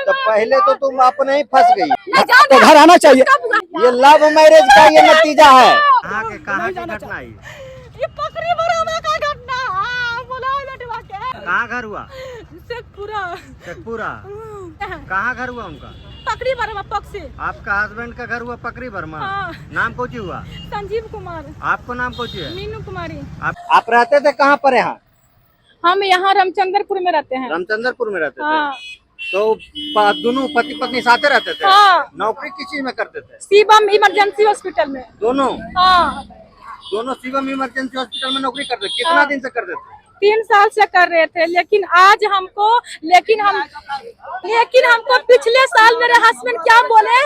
तो पहले तो तुम अपने ही फंस गई। तो घर आना चाहिए। ये लव मैरिज का ये नतीजा है। कहाँ की घटना है ये पकड़ी बराबर का घटना। बोला लटवा के कहाँ घर हुआ? शेखपुरा। कहाँ घर हुआ उनका? पकड़ी बर्मा पक से। आपका हस्बैंड का घर हुआ पकड़ी बर्मा। हाँ। नाम कौची हुआ? संजीव कुमार। आपको नाम कौची है? मीनू कुमारी। आप रहते थे कहाँ पर? यहाँ हम यहाँ रामचंद्रपुर में रहते हैं। रामचंद्रपुर में रहते थे। हाँ। तो दोनों पति पत्नी साथ रहते थे? हाँ। नौकरी किस चीज में करते थे? शिवम इमरजेंसी हॉस्पिटल में। दोनों? हाँ। दोनों शिवम इमरजेंसी हॉस्पिटल में नौकरी करते थे। कितना दिन से करते थे? 3 साल से कर रहे थे, लेकिन हमको पिछले साल मेरे हस्बैंड क्या बोले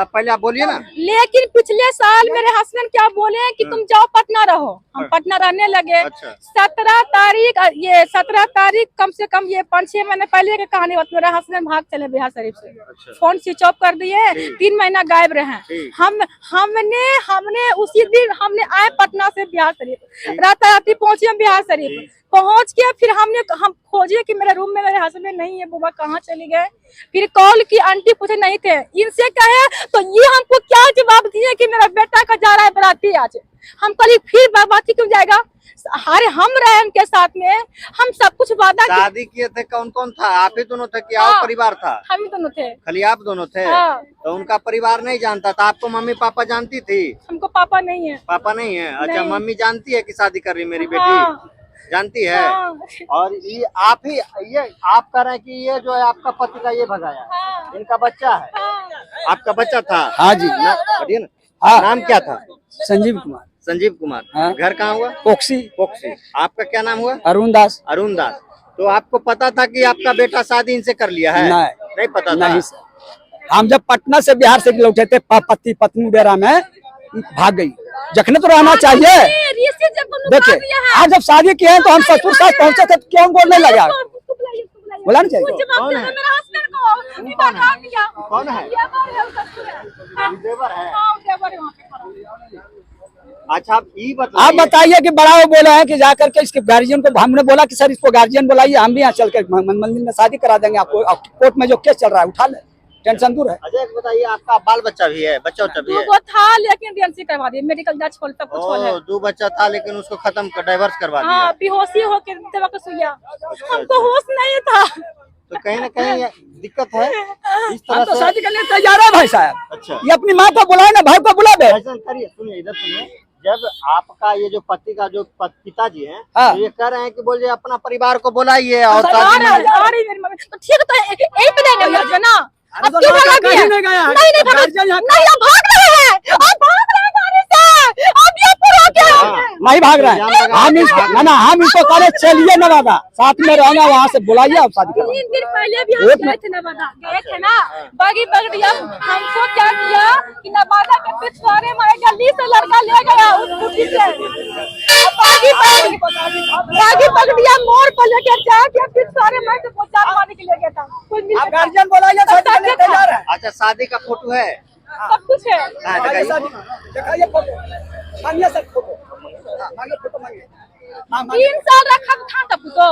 पहले आप बोलिए ना। लेकिन पिछले साल मेरे हस्बैंड क्या बोले कि तुम जाओ पटना रहो। हम पटना रहने लगे। अच्छा। 17 तारीख कम से कम ये 5-6 महीने पहले की कहानी बात। मेरा हस्बैंड भाग चले बिहार शरीफ से। अच्छा। फोन स्विच ऑफ कर दिए। 3 महीना गायब रहे। हमने उसी दिन हमने आए पटना से बिहार शरीफ। रात पहुंचे हम बिहार शरीफ। पहुंच के फिर हम खोजे कि मेरे रूम में मेरे हस्बैंड नहीं है, बुआ कहाँ चली गए। फिर कॉल की, आंटी पूछे नहीं थे। इनसे कहे तो ये हमको क्या जवाब दिए कि मेरा बेटा का जा रहा है बराती आज। हम कल फिर बराती क्यों जाएगा? अरे हम रहे उनके साथ में, हम सब कुछ वादा। शादी किए थे कौन कौन था? आप ही दोनों थे कि और परिवार था? हम ही दोनों थे। खाली आप दोनों थे? हाँ। तो उनका परिवार नहीं जानता था? आपको मम्मी पापा जानती थी? हमको पापा नहीं है। पापा नहीं है? अच्छा। नहीं। मम्मी जानती है कि शादी कर रही मेरी बेटी? हाँ। जानती है। हाँ। और ये आप कह रहे हैं कि ये जो है आपका पति का ये भगाया है। हाँ। इनका बच्चा है। हाँ। आपका बच्चा था? हाँ जी। बढ़िया ना। हाँ। नाम क्या था? संजीव कुमार। संजीव कुमार। हाँ। घर कहाँ हुआ? पोक्सी। पोक्सी। आपका क्या नाम हुआ? अरुण दास। अरुण दास। तो आपको पता था कि आपका बेटा शादी इनसे कर लिया है? नहीं पता था? नहीं सर। हम जब पटना से बिहार से लौटे थे, पति पत्नी डेरा में भाग गई। जखने तो रहना चाहिए। देखिए आज जब शादी किए हैं तो हम ससुर साथ पहुंचे थे, क्यों बोलने लगा? बोला नहीं चाहिए। कौन है? कौन है? देवर है। अच्छा आप बताइए कि बड़ा वो बोले हैं कि जाकर के इसके गार्जियन को, हमने बोला कि सर इसको गार्जियन बुलाइए, हम भी यहाँ चल के मंदिर में शादी करा देंगे आपको। कोर्ट में जो केस चल रहा है उठा ले, टेंशन दूर है। अजय बताइए, आपका बाल बच्चा भी है? बच्चा भी है? वो था लेकिन डीएनसी करवा दिया, मेडिकल जांच खोल सब कुछ खोल है। 2 बच्चा था लेकिन उसको खत्म कर डाइवर्स करवा दिया। हाँ, बेहोशी होके दवा का सुइया। हमको होश नहीं था। तो कहीं ना कहीं दिक्कत है। इस तरह तो से शादी करने तैयार है भाई साहब। अच्छा। ये अपनी माँ को बुलाए ना, भाई को बुला दे। ऐसा करिए, सुनिए इधर सुनिए। जब आपका ये जो पति का जो पिताजी हैं, हाँ। तो ये कह रहे हैं कि बोलिए अपना परिवार को बुलाइए और तो ठीक तो यही पे देंगे ना। अब क्यों भाग गया? नहीं अब भाग रहे हैं। अब भाग रहे हैं गाड़ी से। अब ये पूरा क्या? नहीं भाग रहा है। हम इसको कह चलिए नवादा, साथ में रहना, वहाँ से बुलाइए आप शादी करो। 3 दिन पहले भी हम गए थे नवादा, गए थे ना। बागी पकड़िया हमको क्या किया कि नवादा के पिछवाड़े में गली से लड़का ले गया उस स्कूटी से। बागी पकड़िया मोड़ पर लेके जाके पिछवाड़े में से जान मारने के लिए गया था। कोई मिल गार्जियन बुलाइए, शादी करने तैयार है। अच्छा, शादी का फोटो है? सब कुछ है। दिखाइए फोटो, मांगिए सर फोटो, मांगिए फोटो, मांगिए। 3 साल रखा था तब तो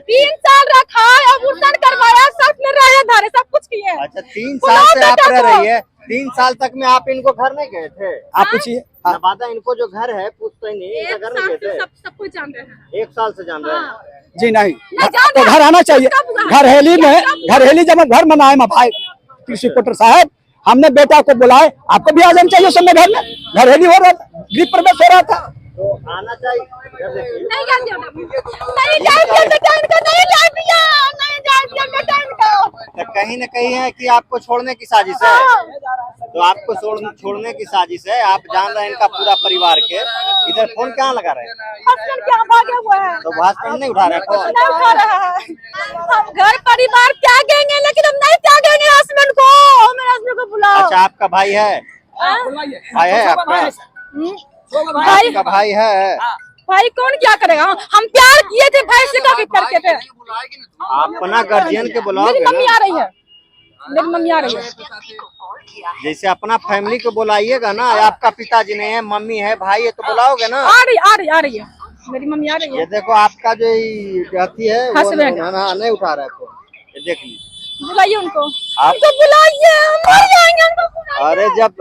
3 साल रखा, अबूर्सन करवाया, सब में रहे धारे, सब कुछ किए। अच्छा, 3 साल से आप रह रही है। 3 साल तक में आप इनको घर नहीं गए थे? आप पूछिए। नवादा इनको जो घर है पूछते ही नहीं, इनका घर नहीं गए थे? सब कुछ जान रहे हैं। 1 साल से जान रहे हैं? जी नहीं, तो घर आना चाहिए। घरहेली जब घर मनाए भाई कृषि कोटर साहब, हमने बेटा को बुलाए, आपको भी आ जाना चाहिए समय। घर में घरहेली हो रहा था, गृह प्रवेश हो रहा था, तो आना चाहिए। तो कहीं न कहीं है कि आपको छोड़ने की साजिश है। तो आपको छोड़ने की साजिश है। आप जान रहे हैं इनका पूरा परिवार के। इधर फोन कहाँ लगा रहे हैं? तो भाषण नहीं उठा रहे फोन? हम घर परिवार त्यागेंगे लेकिन हम नहीं त्यागेंगे हस्बैंड को। मेरे हस्बैंड को बुलाओ। अच्छा, आपका भाई है? भाई है आपका? आपका भाई है? भाई कौन क्या करेगा? हम प्यार किए थे भाई से, काफी करके थे। अपना गार्जियन के बुलाओगे? मेरी मम्मी आ रही है, मेरी मम्मी आ रही है। जैसे अपना फैमिली को बुलाइएगा ना। आपका पिताजी नहीं है, मम्मी है, भाई है, तो बुलाओगे ना? आ रही है मेरी मम्मी आ रही है। ये देखो आपका जो अथी है वो नहीं उठा रहा है फोन। देख लीजिए। बुलाइए उनको, आप उनको बुलाइए, हम मर जाएंगे, उनको बुलाइए। अरे जब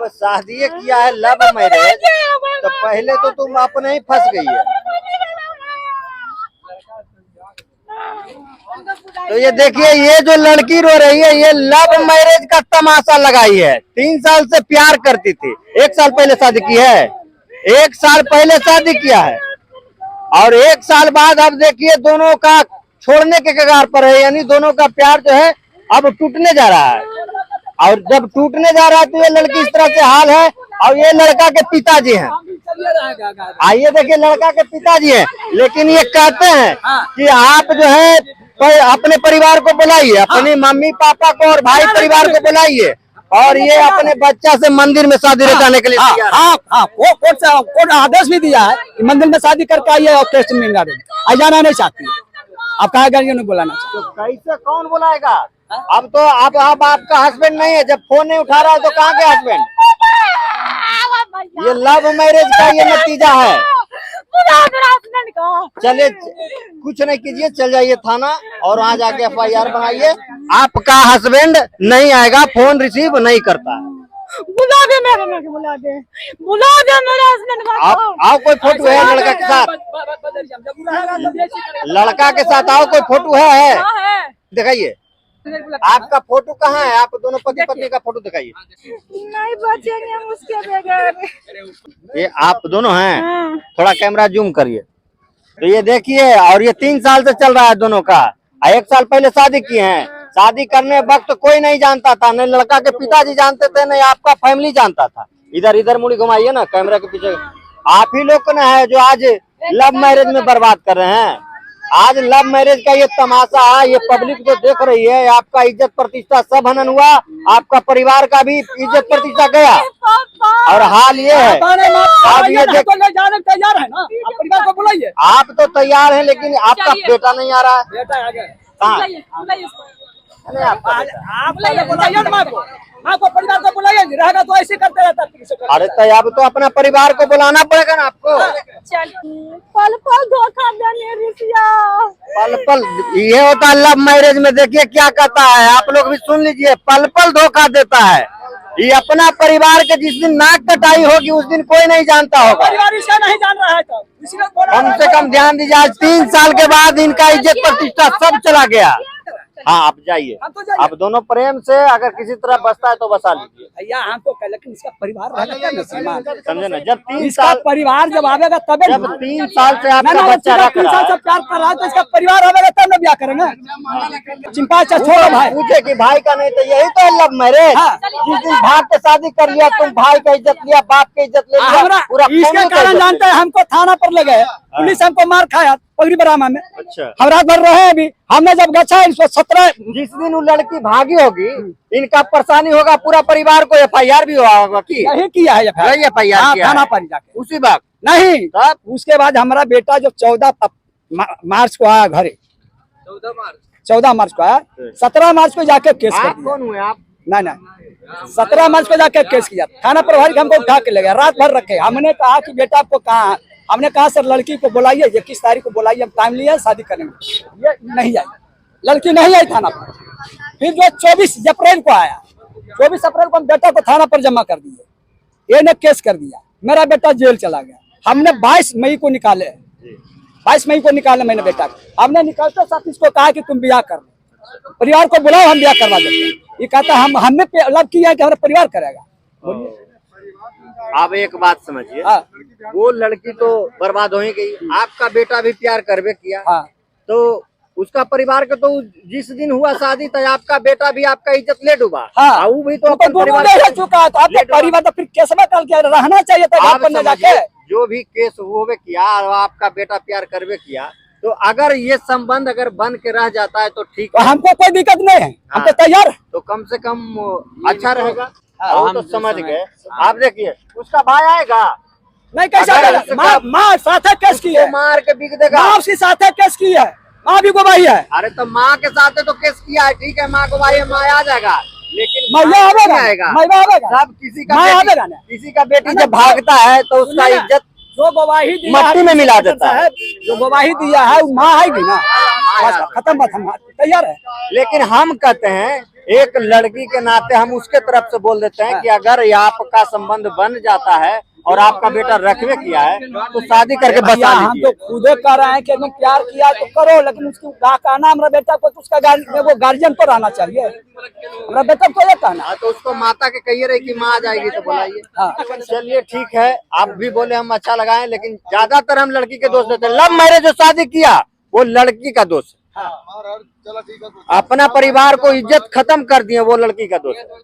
शादी किया है लव मैरिज, तो पहले तो तुम अपने ही फंस गई है। तो ये देखिए, ये जो लड़की रो रही है, ये लव मैरिज का तमाशा लगाई है। 3 साल से प्यार करती थी, 1 साल पहले शादी की है, 1 साल पहले शादी किया है, और 1 साल बाद अब देखिए दोनों का छोड़ने के कगार पर है। यानी दोनों का प्यार जो है अब टूटने जा रहा है, और जब टूटने जा रहा है तो ये लड़की इस तरह से हाल है। और ये लड़का के पिताजी हैं, आइए देखिए, लड़का के पिताजी हैं, लेकिन ये कहते हैं कि आप जो है अपने परिवार को बुलाइए, अपनी मम्मी पापा को और भाई परिवार को बुलाइए, और ये अपने बच्चा से मंदिर में शादी रचाने के लिए तैयार है। कोर्ट आदेश भी दिया है कि मंदिर में शादी करके आइए और टेस्ट में जाना नहीं चाहती है। आप कहा गाड़ियों ने बुलाना तो कैसे कौन बुलाएगा? अब तो अब आपका हस्बैंड नहीं है, जब फोन नहीं उठा रहा है तो कहाँ के हस्बैंड? ये लव मैरिज का ये नतीजा है। चलिए कुछ नहीं कीजिए, चल जाइए थाना और वहाँ जाके FIR बनाइए। आपका हस्बैंड नहीं आएगा, फोन रिसीव नहीं करता। बुला दे मेरे, बुला दे मेरे हस्बैंड को। आओ कोई फोटो है लड़का के साथ, लड़का के साथ आओ, कोई फोटो है दिखाइए। आपका फोटो कहाँ है? आप दोनों पति पत्नी का फोटो दिखाइए। नहीं बचेंगे हम उसके बगैर। ये आप दोनों हैं? थोड़ा कैमरा जूम करिए। तो ये देखिए, और ये 3 साल से चल रहा है दोनों का। 1 साल पहले शादी किए हैं। शादी करने वक्त कोई नहीं जानता था, न लड़का के पिताजी जानते थे, न आपका फैमिली जानता था। इधर मुड़ी घुमाइए ना कैमरा के पीछे। आप ही लोग ना है जो आज लव मैरिज में बर्बाद कर रहे हैं। आज लव मैरिज का ये तमाशा है, ये पब्लिक जो देख रही है, आपका इज्जत प्रतिष्ठा सब हनन हुआ, आपका परिवार का भी इज्जत प्रतिष्ठा गया। और हाल ये है, आप ये तैयार है ना, आप परिवार को बुलाइए। आप तो तैयार हैं, लेकिन आपका बेटा नहीं आ रहा है। बेटा आ गया, कहाँ? आपको परिवार को बुलाइए, रहेगा तो ऐसे करते रहता। अरे तो अब तो अपना परिवार को बुलाना पड़ेगा ना आपको। पल पल धोखा देने रिसिया, पल पल ये होता है लव मैरिज में। देखिए क्या कहता है, आप लोग भी सुन लीजिए। पल पल धोखा देता है। ये अपना परिवार के जिस दिन नाक कटाई होगी उस दिन कोई नहीं जानता होगा। परिवार इसका नहीं जान रहा है, तो कम से कम ध्यान दीजिए। आज 3 साल के बाद इनका इज्जत प्रतिष्ठा सब चला गया। हाँ आप जाइए, आप दोनों प्रेम से अगर किसी तरह बसता है तो बसा लीजिए। भैया हमको लेकिन इसका परिवार समझे ना, जब 3 इसका साल परिवार जब आवेगा तबे, जब 3 साल से आपका बच्चा रख 3 रहा साल से है, प्यार कर रहा है, तो इसका परिवार आवेगा तब ना ब्याह करेंगे। चिंपा छोड़ो भाई, पूछे कि भाई का नहीं, तो यही तो है लव मैरिज। जिस दिन भाग के शादी कर लिया, तुम भाई का इज्जत लिया, बाप की इज्जत ले लिया, पूरा इसके कारण जानते हैं हमको थाना पर ले गए, पुलिस हमको मार खाया पगड़ी बरामा में। अच्छा, हम रात भर रहे अभी। हमने जब गच्छा 17 जिस दिन वो लड़की भागी होगी, इनका परेशानी होगा, पूरा परिवार को FIR भी हुआ होगा कि यही किया है FIR किया थाना है पर जाके उसी वक्त। नहीं, तब उसके बाद हमारा बेटा जो 14 मार्च को आया घरे, 14 मार्च को आया, 17 मार्च को जाके केस कर आप दिया। कौन हुए आप? नहीं 17 मार्च को जाके केस किया। थाना प्रभारी हमको उठा के ले गया, रात भर रखे। हमने कहा कि बेटा आपको कहाँ, हमने कहा सर लड़की को बुलाइए, 21 तारीख को बुलाइए, हम टाइम लिया शादी करने में। ये नहीं आई, लड़की नहीं आई थाना पर। फिर जो 24 अप्रैल को आया, 24 अप्रैल को हम बेटा को थाना पर जमा कर दिए। ये ने केस कर दिया, मेरा बेटा जेल चला गया। हमने 22 मई को निकाले, 22 मई को निकाले मैंने बेटा को। हमने निकलते साथ इसको कहा कि तुम ब्याह कर, परिवार को बुलाओ, हम ब्याह करवा देते। ये कहता हमने लव किया है कि हमारा परिवार करेगा। आप एक बात समझिए, वो लड़की तो बर्बाद हो ही गई, आपका बेटा भी प्यार करवे किया, तो उसका परिवार का तो जिस दिन हुआ शादी तो आपका बेटा भी आपका इज्जत ले डूबा। वो भी तो अपन परिवार ले चुका, तो आपका परिवार तो फिर केस में कल क्या रहना चाहिए था। आप समझिए, जो भी केस हुए किया और आपका बेटा प्यार करवे किया, तो अगर ये संबंध अगर बन के रह जाता है तो ठीक है, हमको कोई दिक्कत नहीं है, हम तो तैयार। तो कम से कम अच्छा रहेगा। वो तो समझ गए। आप देखिए उसका भाई आएगा नहीं, कैसा माँ साथ केस की है, मार के बिक देगा। माँ उसकी साथ केस की है, माँ भी गवाही है। अरे तो माँ के साथ तो केस किया है, ठीक है, माँ गवाही है, माँ आ जाएगा, लेकिन मैया आएगा, आएगा सब किसी का बेटी जब भागता है तो उसका इज्जत जो गवाही दी मट्टी में मिला देता है। जो गवाही दिया है वो माँ आएगी ना, बस खत्म बात, हम तैयार है। लेकिन हम कहते हैं एक लड़की के नाते हम उसके तरफ से बोल देते हैं कि अगर ये आपका संबंध बन जाता है और आपका बेटा रखवे किया है तो शादी करके बचा हम लीजिए। तो खुदे कह रहे हैं कि अगर प्यार किया तो करो, लेकिन उसकी कहना हमारा बेटा को तो उसका वो गार्जियन तो रहना चाहिए, हमारा बेटा को ये कहना। हाँ, तो उसको माता के कहिए रही कि माँ आ जाएगी तो बुलाइए। हाँ। चलिए ठीक है, आप भी बोले हम अच्छा लगाएं, लेकिन ज्यादातर हम लड़की के दोष देते हैं। लव मैरिज जो शादी किया वो लड़की का दोष है, अपना परिवार को इज्जत खत्म कर दिए वो लड़की का दोष है।